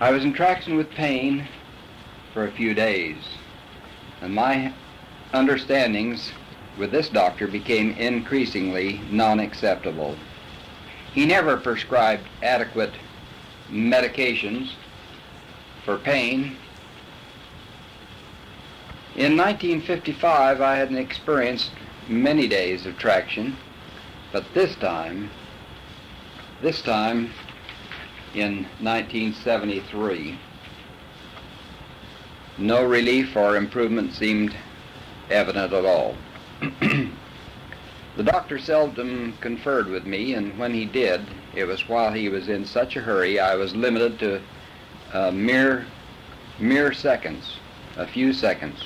I was in traction with pain for a few days, and my understandings with this doctor became increasingly non-acceptable. He never prescribed adequate medications for pain. In 1955, I had experienced many days of traction, but this time in 1973, no relief or improvement seemed evident at all. The doctor seldom conferred with me, and when he did, it was while he was in such a hurry I was limited to mere seconds, a few seconds.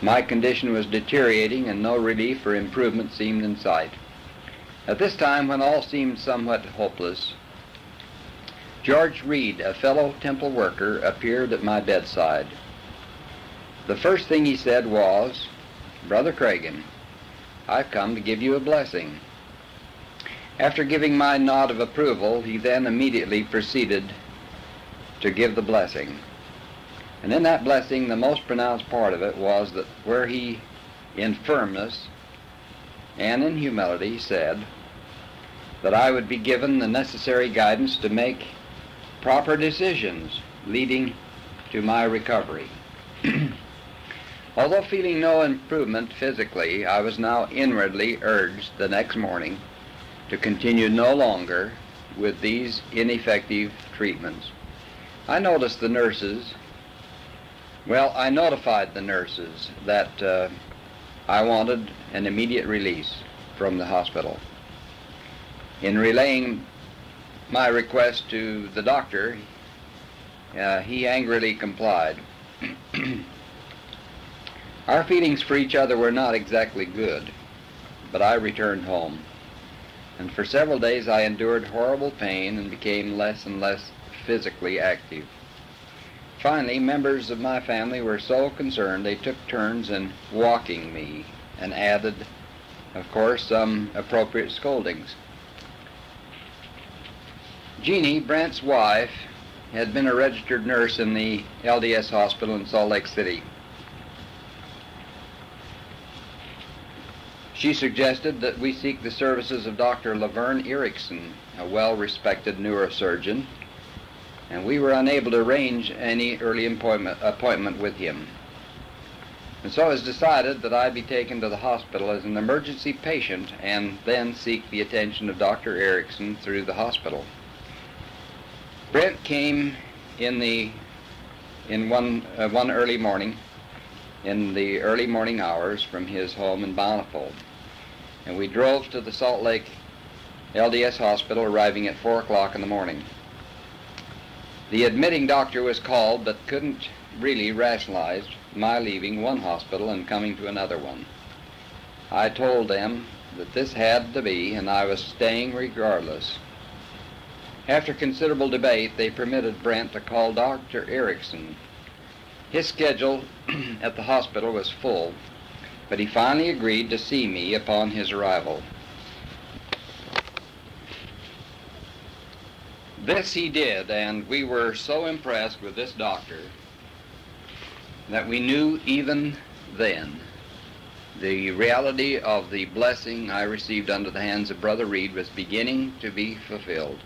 My condition was deteriorating and no relief or improvement seemed in sight. At this time, when all seemed somewhat hopeless, George Reed, a fellow temple worker, appeared at my bedside. The first thing he said was, "Brother Cragun, I've come to give you a blessing." After giving my nod of approval, he then immediately proceeded to give the blessing. And in that blessing, the most pronounced part of it was that where he, in firmness and in humility, said that I would be given the necessary guidance to make proper decisions leading to my recovery. Although feeling no improvement physically, I was now inwardly urged the next morning to continue no longer with these ineffective treatments. I notified the nurses that I wanted an immediate release from the hospital. In relaying my request to the doctor, he angrily complied. Our feelings for each other were not exactly good, but I returned home, and for several days I endured horrible pain and became less and less physically active. Finally, members of my family were so concerned they took turns in walking me and added, of course, some appropriate scoldings. Jeannie, Brent's wife, had been a registered nurse in the LDS hospital in Salt Lake City. She suggested that we seek the services of Dr. Laverne Erickson, a well-respected neurosurgeon, and we were unable to arrange any early appointment with him. And so it was decided that I be taken to the hospital as an emergency patient and then seek the attention of Dr. Erickson through the hospital. Brent came in one early morning, in the early morning hours from his home in Bountiful, and we drove to the Salt Lake LDS hospital, arriving at 4 o'clock in the morning. The admitting doctor was called but couldn't really rationalize my leaving one hospital and coming to another one. I told them that this had to be, and I was staying regardless. After considerable debate, they permitted Brent to call Dr. Erickson. His schedule at the hospital was full, but he finally agreed to see me upon his arrival. This he did, and we were so impressed with this doctor that we knew even then the reality of the blessing I received under the hands of Brother Reed was beginning to be fulfilled.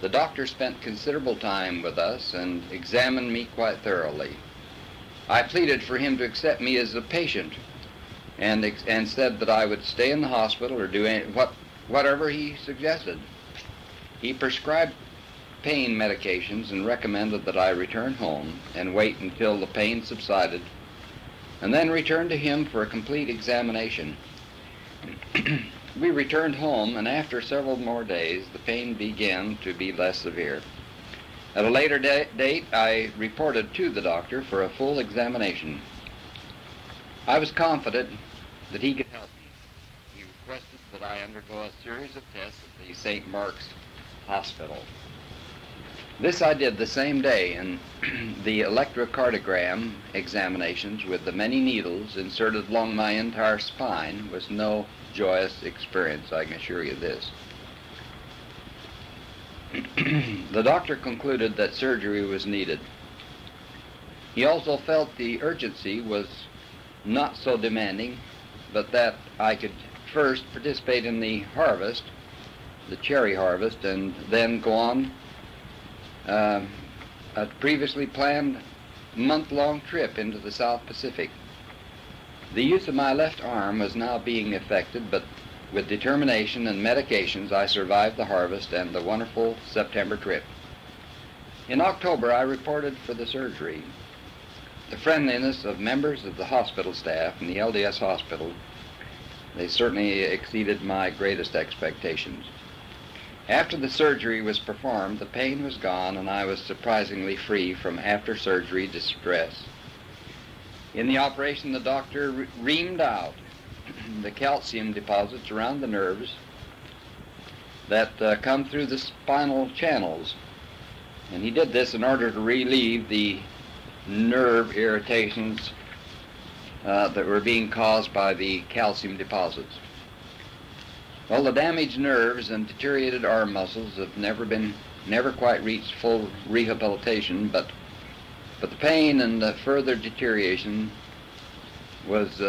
The doctor spent considerable time with us and examined me quite thoroughly. I pleaded for him to accept me as a patient and said that I would stay in the hospital or do whatever he suggested. He prescribed pain medications and recommended that I return home and wait until the pain subsided, and then return to him for a complete examination. We returned home, and after several more days, the pain began to be less severe. At a later date, I reported to the doctor for a full examination. I was confident that he could help me. He requested that I undergo a series of tests at the St. Mark's Hospital. This I did the same day, and the electrocardiogram examinations with the many needles inserted along my entire spine was no joyous experience, I can assure you this. The doctor concluded that surgery was needed. He also felt the urgency was not so demanding, but that I could first participate in the harvest, the cherry harvest, and then go on a previously planned month-long trip into the South Pacific. The use of my left arm was now being effected, but with determination and medications I survived the harvest and the wonderful September trip. In October I reported for the surgery. The friendliness of members of the hospital staff in the LDS hospital, they certainly exceeded my greatest expectations. After the surgery was performed, the pain was gone and I was surprisingly free from after-surgery distress. In the operation, the doctor reamed out the calcium deposits around the nerves that come through the spinal channels, and he did this in order to relieve the nerve irritations that were being caused by the calcium deposits. Well, the damaged nerves and deteriorated arm muscles have never quite reached full rehabilitation, but the pain and the further deterioration was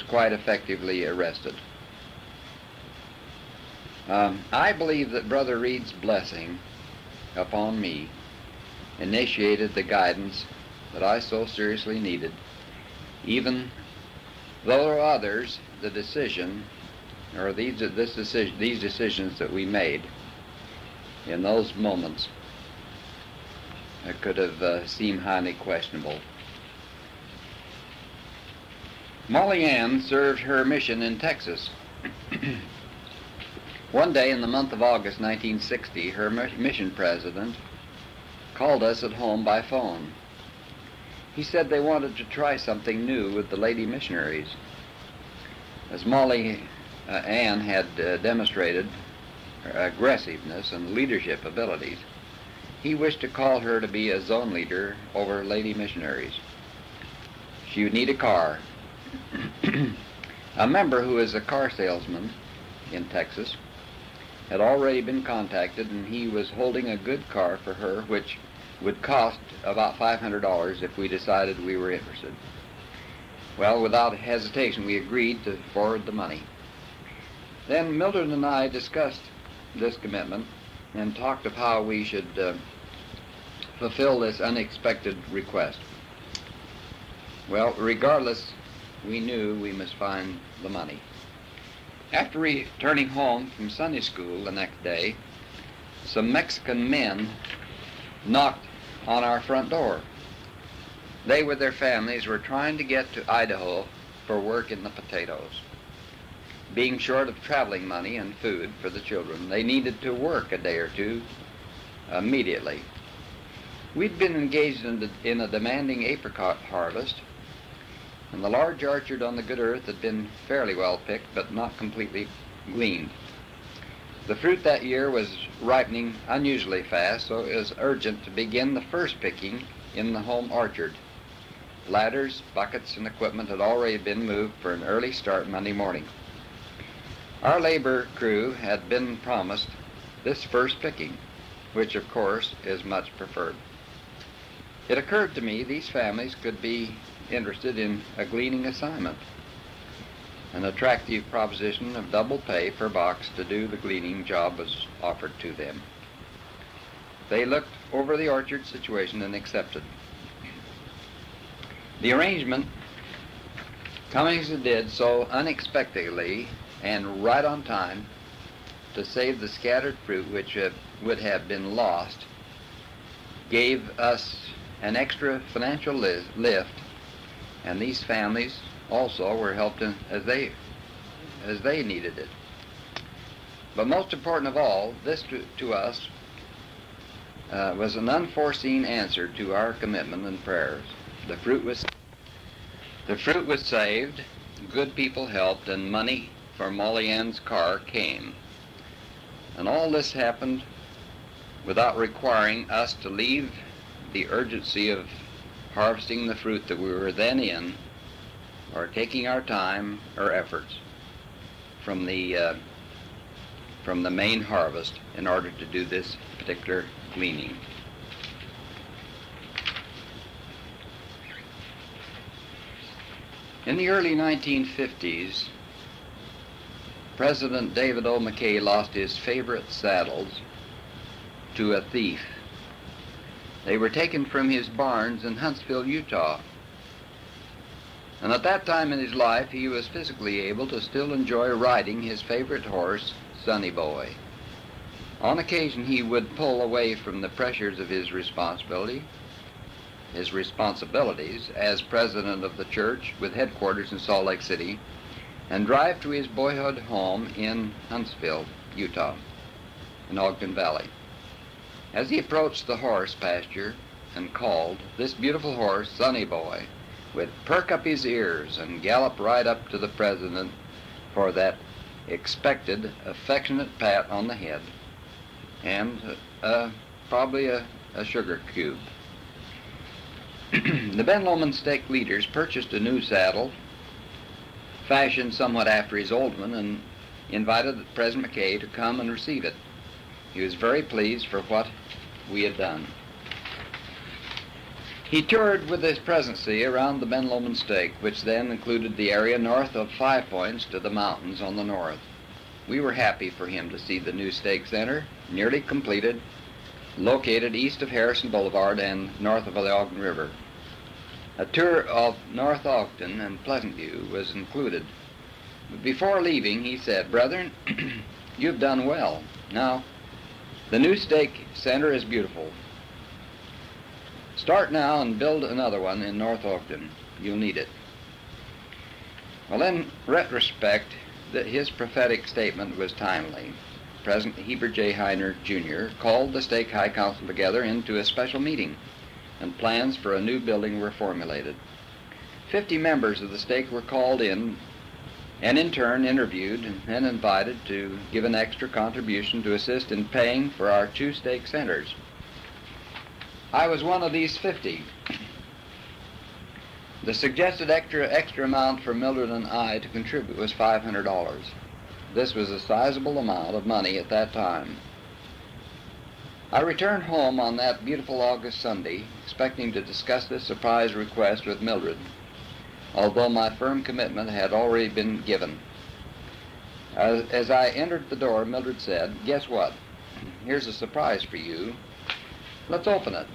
quite effectively arrested. I believe that Brother Reed's blessing upon me initiated the guidance that I so seriously needed, even though others, the decision, or these decisions that we made in those moments could have seemed highly questionable. Molly Ann served her mission in Texas. One day in the month of August 1960, her mission president called us at home by phone. He said they wanted to try something new with the lady missionaries. As Molly Ann had demonstrated her aggressiveness and leadership abilities, he wished to call her to be a zone leader over lady missionaries. She would need a car. A member who is a car salesman in Texas had already been contacted, and he was holding a good car for her, which would cost about $500 if we decided we were interested. Well, without hesitation, we agreed to forward the money. Then Mildred and I discussed this commitment and talked of how we should fulfill this unexpected request. Well, regardless, we knew we must find the money. After returning home from Sunday school the next day, some Mexican men knocked on our front door. They, with their families, were trying to get to Idaho for work in the potatoes. Being short of traveling money and food for the children, they needed to work a day or two immediately. We'd been engaged in a demanding apricot harvest, and the large orchard on the good earth had been fairly well picked, but not completely gleaned. The fruit that year was ripening unusually fast, so it was urgent to begin the first picking in the home orchard. Ladders, buckets, and equipment had already been moved for an early start Monday morning. Our labor crew had been promised this first picking, which of course is much preferred. It occurred to me these families could be interested in a gleaning assignment. An attractive proposition of double pay per box to do the gleaning job was offered to them. They looked over the orchard situation and accepted. The arrangement, coming as it did so unexpectedly and right on time to save the scattered fruit which would have been lost, gave us an extra financial lift, and these families also were helped in as they needed it. But most important of all, this to us was an unforeseen answer to our commitment and prayers. The fruit was saved, good people helped, and money for Molly Ann's car came. And all this happened without requiring us to leave the urgency of harvesting the fruit that we were then in, or taking our time or efforts from the from the main harvest in order to do this particular gleaning. In the early 1950s, President David O. McKay lost his favorite saddles to a thief. They were taken from his barns in Huntsville, Utah. And at that time in his life, he was physically able to still enjoy riding his favorite horse, Sonny Boy. On occasion, he would pull away from the pressures of his responsibilities as president of the church with headquarters in Salt Lake City, and drive to his boyhood home in Huntsville, Utah, in Ogden Valley. As he approached the horse pasture and called, this beautiful horse, Sonny Boy, would perk up his ears and gallop right up to the president for that expected affectionate pat on the head and probably a sugar cube. The Ben Lomond stake leaders purchased a new saddle, fashioned somewhat after his old one, and invited President McKay to come and receive it. He was very pleased for what we had done. He toured with his presidency around the Ben Lomond stake, which then included the area north of 5 Points to the mountains on the north. We were happy for him to see the new stake center, nearly completed, located east of Harrison Boulevard and north of the Ogden River. A tour of North Ogden and Pleasant View was included. But before leaving, he said, "Brethren, you've done well. Now, the new stake center is beautiful. Start now and build another one in North Ogden. You'll need it." Well, in retrospect, his prophetic statement was timely. President Heber J. Heiner, Jr. called the Stake High Council together into a special meeting, and plans for a new building were formulated. 50 members of the stake were called in and in turn interviewed and invited to give an extra contribution to assist in paying for our 2 stake centers. I was one of these 50. The suggested extra amount for Mildred and I to contribute was $500. This was a sizable amount of money at that time. I returned home on that beautiful August Sunday, expecting to discuss this surprise request with Mildred, although my firm commitment had already been given. As I entered the door, Mildred said, "Guess what? Here's a surprise for you. Let's open it."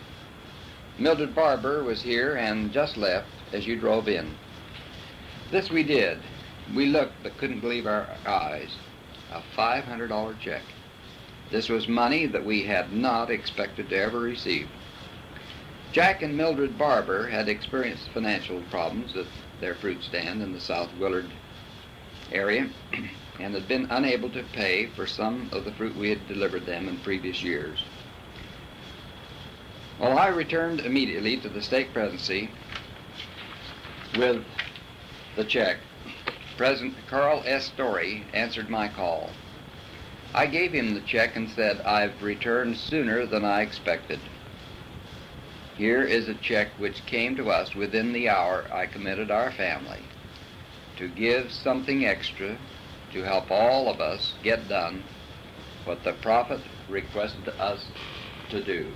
Mildred Barber was here and just left as you drove in. This we did. We looked but couldn't believe our eyes. A $500 check. This was money that we had not expected to ever receive. Jack and Mildred Barber had experienced financial problems at their fruit stand in the South Willard area and had been unable to pay for some of the fruit we had delivered them in previous years. Well, I returned immediately to the stake presidency with the check. President Carl S. Story answered my call. I gave him the check and said, "I've returned sooner than I expected. Here is a check which came to us within the hour I committed our family to give something extra to help all of us get done what the prophet requested us to do."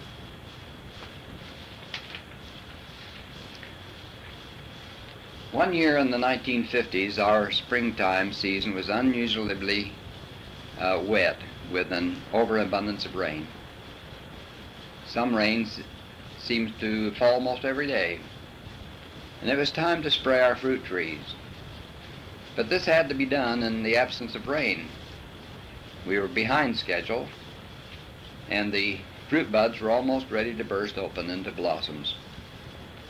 One year in the 1950s, our springtime season was unusually wet with an overabundance of rain. Some rains seemed to fall almost every day, and it was time to spray our fruit trees. But this had to be done in the absence of rain. We were behind schedule, and the fruit buds were almost ready to burst open into blossoms.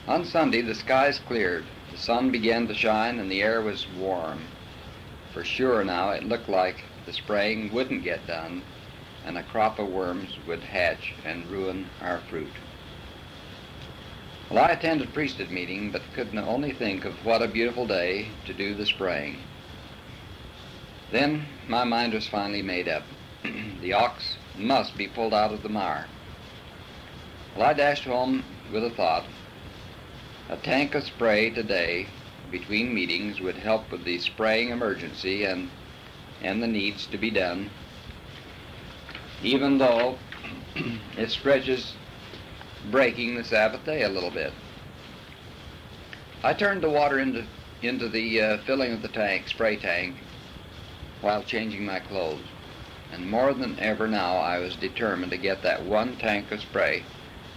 On Sunday, the skies cleared. The sun began to shine and the air was warm. For sure now it looked like the spraying wouldn't get done and a crop of worms would hatch and ruin our fruit. Well, I attended priesthood meeting, but could only think of what a beautiful day to do the spraying. Then my mind was finally made up. The ox must be pulled out of the mire. Well, I dashed home with a thought. A tank of spray today between meetings would help with the spraying emergency and the needs to be done even though it stretches breaking the Sabbath day a little bit. I turned the water into the filling of the tank, spray tank, while changing my clothes. And more than ever now, I was determined to get that one tank of spray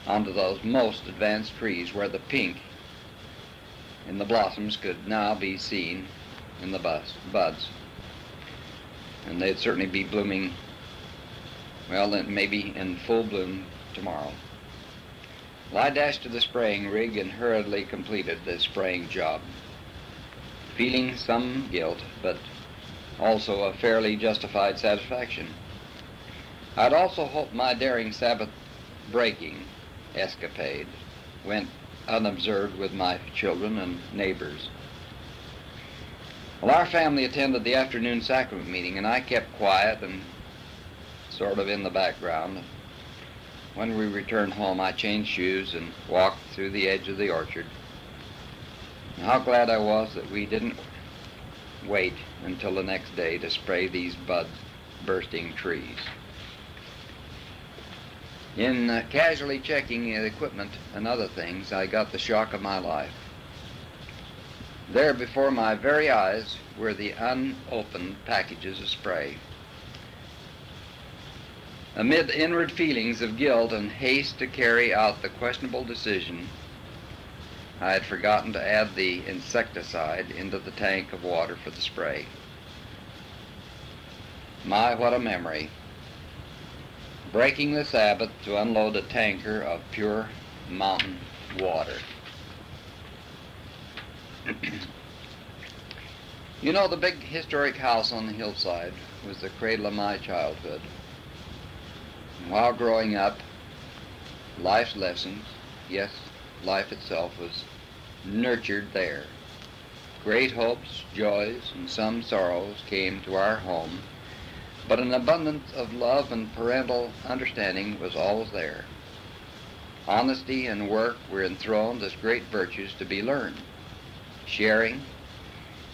onto those most advanced trees where the pink in the blossoms could now be seen in the buds. And they'd certainly be blooming, well, then maybe in full bloom tomorrow. Well, I dashed to the spraying rig and hurriedly completed the spraying job, feeling some guilt, but also a fairly justified satisfaction. I'd also hoped my daring Sabbath-breaking escapade went unobserved with my children and neighbors. Well, our family attended the afternoon sacrament meeting, and I kept quiet and sort of in the background. When we returned home, I changed shoes and walked through the edge of the orchard. And how glad I was that we didn't wait until the next day to spray these bud-bursting trees. In casually checking the equipment and other things, I got the shock of my life. There before my very eyes were the unopened packages of spray. Amid inward feelings of guilt and haste to carry out the questionable decision, I had forgotten to add the insecticide into the tank of water for the spray. My, what a memory. Breaking the Sabbath to unload a tanker of pure mountain water. You know, the big historic house on the hillside was the cradle of my childhood. While growing up, life's lessons, yes, life itself, was nurtured there. Great hopes, joys, and some sorrows came to our home, but an abundance of love and parental understanding was always there. Honesty and work were enthroned as great virtues to be learned. Sharing,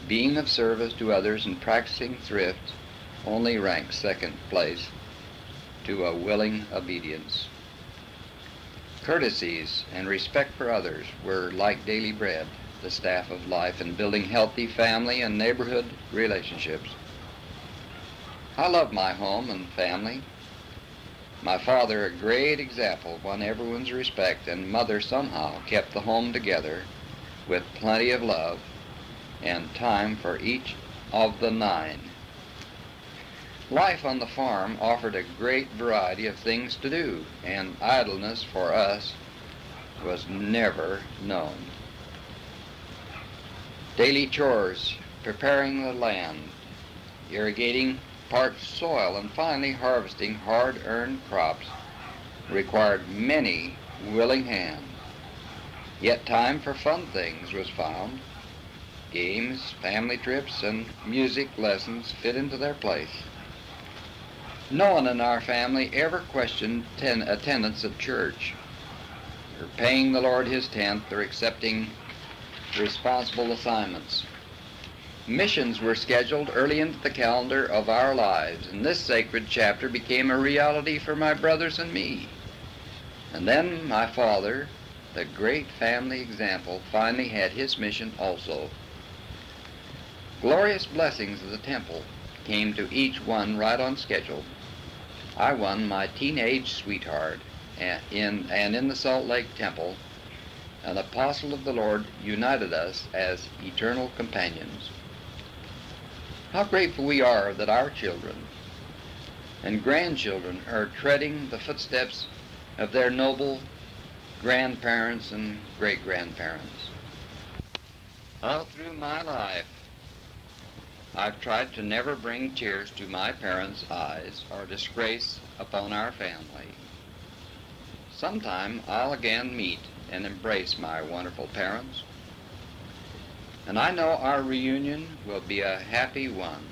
being of service to others, and practicing thrift only ranked second place to a willing obedience. Courtesies and respect for others were like daily bread, the staff of life in building healthy family and neighborhood relationships. I love my home and family. My father, a great example, won everyone's respect, and mother somehow kept the home together with plenty of love and time for each of the 9. Life on the farm offered a great variety of things to do, and idleness for us was never known. Daily chores, preparing the land, irrigating parched soil, and finally harvesting hard-earned crops required many willing hands. Yet time for fun things was found. Games, family trips, and music lessons fit into their place. No one in our family ever questioned attendance at church, or paying the Lord his tenth, or accepting responsible assignments. Missions were scheduled early into the calendar of our lives, and this sacred chapter became a reality for my brothers and me. And then my father, the great family example, finally had his mission also. Glorious blessings of the temple came to each one right on schedule. I won my teenage sweetheart, and in the Salt Lake Temple, an apostle of the Lord united us as eternal companions. How grateful we are that our children and grandchildren are treading the footsteps of their noble grandparents and great-grandparents. All through my life, I've tried to never bring tears to my parents' eyes or disgrace upon our family. Sometime I'll again meet and embrace my wonderful parents, and I know our reunion will be a happy one.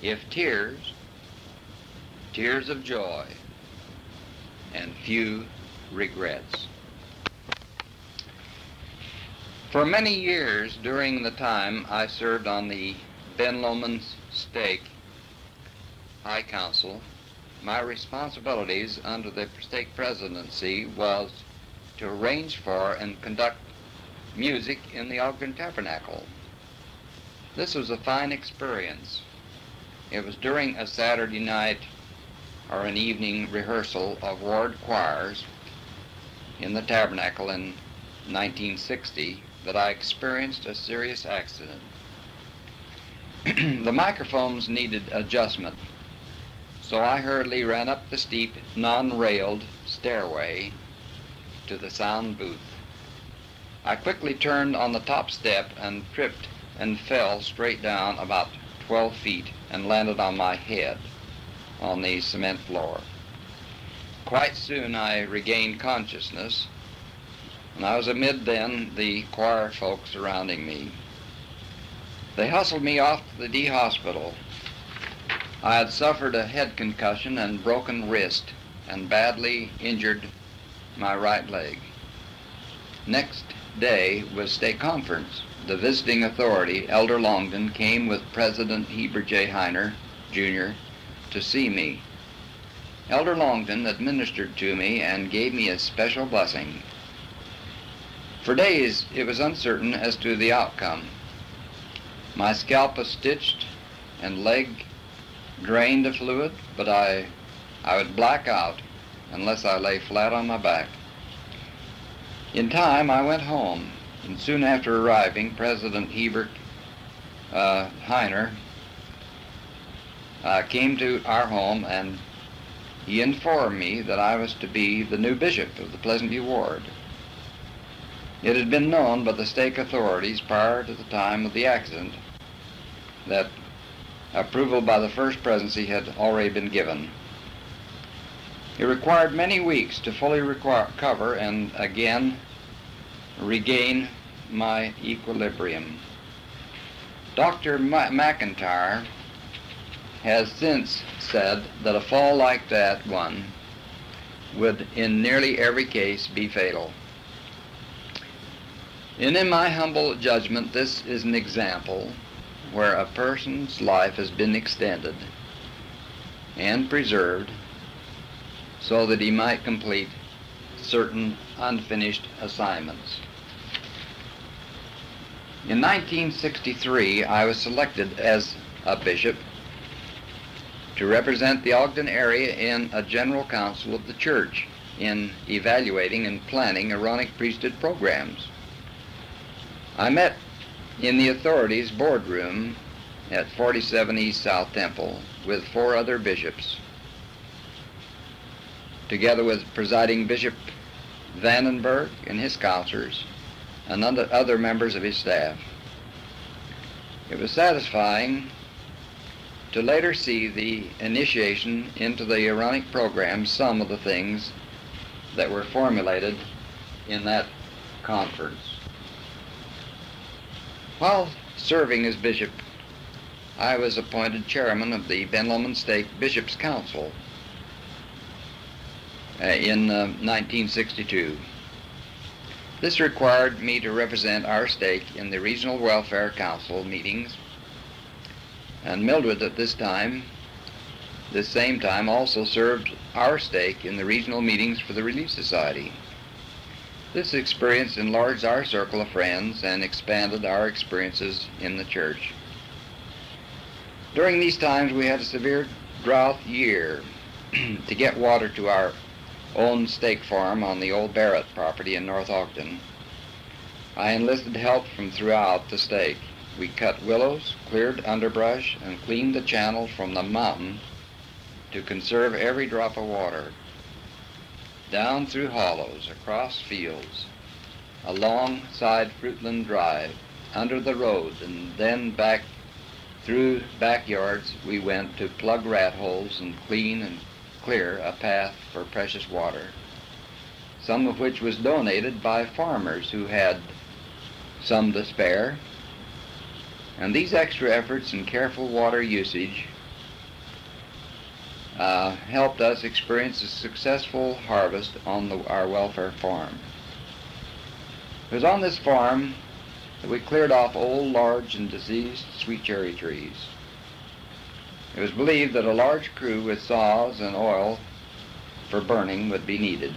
If tears of joy, and few regrets. For many years during the time I served on the Ben Lomond's Stake High Council, my responsibilities under the stake presidency was to arrange for and conduct music in the Ogden Tabernacle. This was a fine experience. It was during a Saturday night or an evening rehearsal of ward choirs in the Tabernacle in 1960 that I experienced a serious accident. The microphones needed adjustment, so I hurriedly ran up the steep, non-railed stairway to the sound booth. I quickly turned on the top step and tripped and fell straight down about 12 feet and landed on my head on the cement floor. Quite soon I regained consciousness, and I was amid then the choir folk surrounding me. They hustled me off to the D hospital. I had suffered a head concussion and broken wrist and badly injured my right leg. Next day was state conference. The visiting authority, Elder Longden, came with President Heber J. Heiner, Jr., to see me. Elder Longden administered to me and gave me a special blessing. For days it was uncertain as to the outcome. My scalp was stitched and leg drained of fluid, but I would black out unless I lay flat on my back. In time I went home, and soon after arriving, President Heber Heiner came to our home, and he informed me that I was to be the new bishop of the Pleasantview Ward. It had been known by the stake authorities prior to the time of the accident that approval by the First Presidency had already been given. It required many weeks to fully recover and again regain my equilibrium. Dr. McIntyre has since said that a fall like that one would in nearly every case be fatal. And in my humble judgment, this is an example where a person's life has been extended and preserved so that he might complete certain unfinished assignments. In 1963, I was selected as a bishop to represent the Ogden area in a general council of the church in evaluating and planning Aaronic priesthood programs. I met in the authorities' boardroom at 47 East South Temple with 4 other bishops, together with presiding Bishop Vandenberg and his counselors and other members of his staff. It was satisfying to later see the initiation into the Aaronic program, some of the things that were formulated in that conference. While serving as bishop, I was appointed chairman of the Ben Lomond Stake Bishops' Council in 1962. This required me to represent our stake in the Regional Welfare Council meetings, and Mildred at this same time also served our stake in the regional meetings for the Relief Society. This experience enlarged our circle of friends and expanded our experiences in the church. During these times we had a severe drought year. To get water to our own stake farm on the old Barrett property in North Ogden, I enlisted help from throughout the stake. We cut willows, cleared underbrush, and cleaned the channel from the mountain to conserve every drop of water. Down through hollows, across fields, alongside Fruitland Drive, under the road, and then back through backyards we went to plug rat holes and clean and clear a path for precious water, some of which was donated by farmers who had some to spare. And these extra efforts and careful water usage helped us experience a successful harvest on our welfare farm. It was on this farm that we cleared off old, large, and diseased sweet cherry trees. It was believed that a large crew with saws and oil for burning would be needed.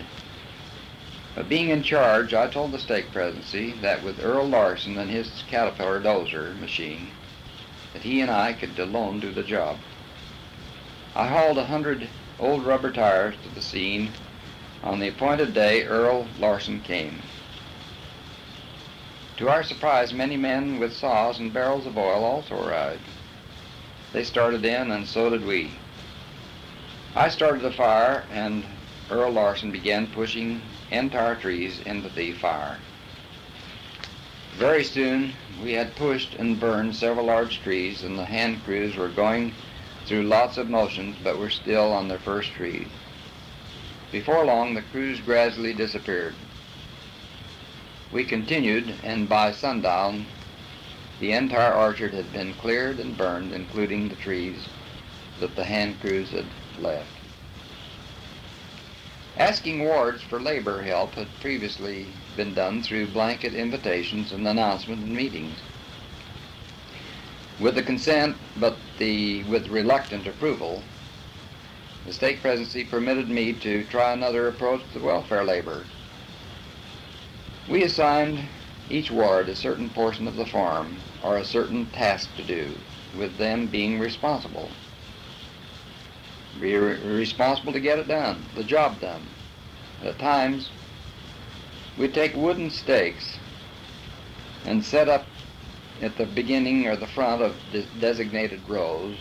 But being in charge, I told the stake presidency that with Earl Larson and his Caterpillar dozer machine, that he and I could alone do the job. I hauled 100 old rubber tires to the scene. On the appointed day, Earl Larson came. To our surprise, many men with saws and barrels of oil also arrived. They started in, and so did we. I started the fire, and Earl Larson began pushing entire trees into the fire. Very soon, we had pushed and burned several large trees, and the hand crews were going through lots of motions, but were still on their first trees. Before long, the crews gradually disappeared. We continued, and by sundown, the entire orchard had been cleared and burned, including the trees that the hand crews had left. Asking wards for labor help had previously been done through blanket invitations and announcement in meetings. With the consent, but with reluctant approval, the stake presidency permitted me to try another approach to welfare labor. We assigned each ward a certain portion of the farm or a certain task to do, with them being responsible. Be responsible to get it done, the job done. At times, we'd take wooden stakes and set up at the beginning or the front of designated rows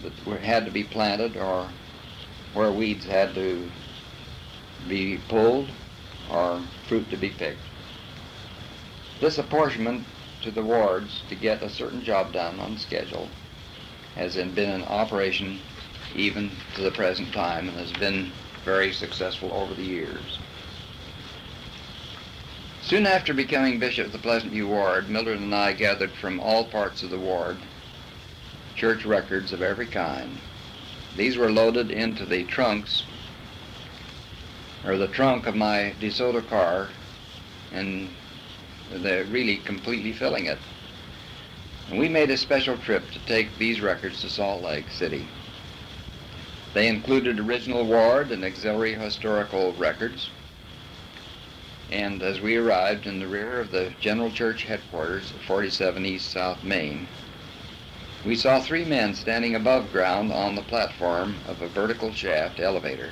that had to be planted, or where weeds had to be pulled or fruit to be picked. This apportionment to the wards to get a certain job done on schedule has been in operation even to the present time, and has been very successful over the years. Soon after becoming bishop of the Pleasant View Ward, Mildred and I gathered from all parts of the ward church records of every kind. These were loaded into the trunks, or the trunk of my DeSoto car, and they're really completely filling it. And we made a special trip to take these records to Salt Lake City. They included original ward and auxiliary historical records. And as we arrived in the rear of the General Church headquarters at 47 East South Main, we saw 3 men standing above ground on the platform of a vertical shaft elevator.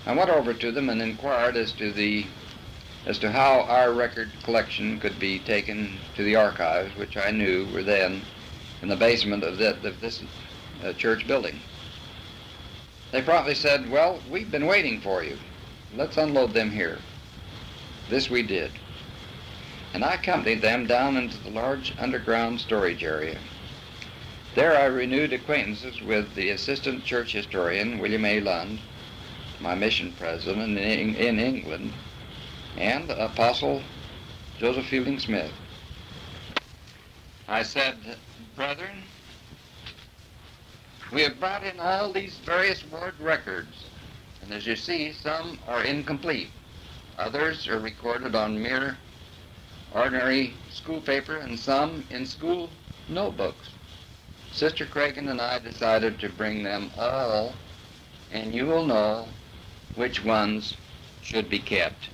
I went over to them and inquired as to how our record collection could be taken to the archives, which I knew were then in the basement of this church building. They promptly said, "Well, we've been waiting for you. Let's unload them here." This we did, and I accompanied them down into the large underground storage area. There I renewed acquaintances with the assistant church historian, William A. Lund, my mission president in England, and Apostle Joseph Fielding Smith. I said, "Brethren, we have brought in all these various ward records, and as you see, some are incomplete. Others are recorded on mere ordinary school paper, and some in school notebooks. Sister Cragun and I decided to bring them all, and you will know which ones should be kept."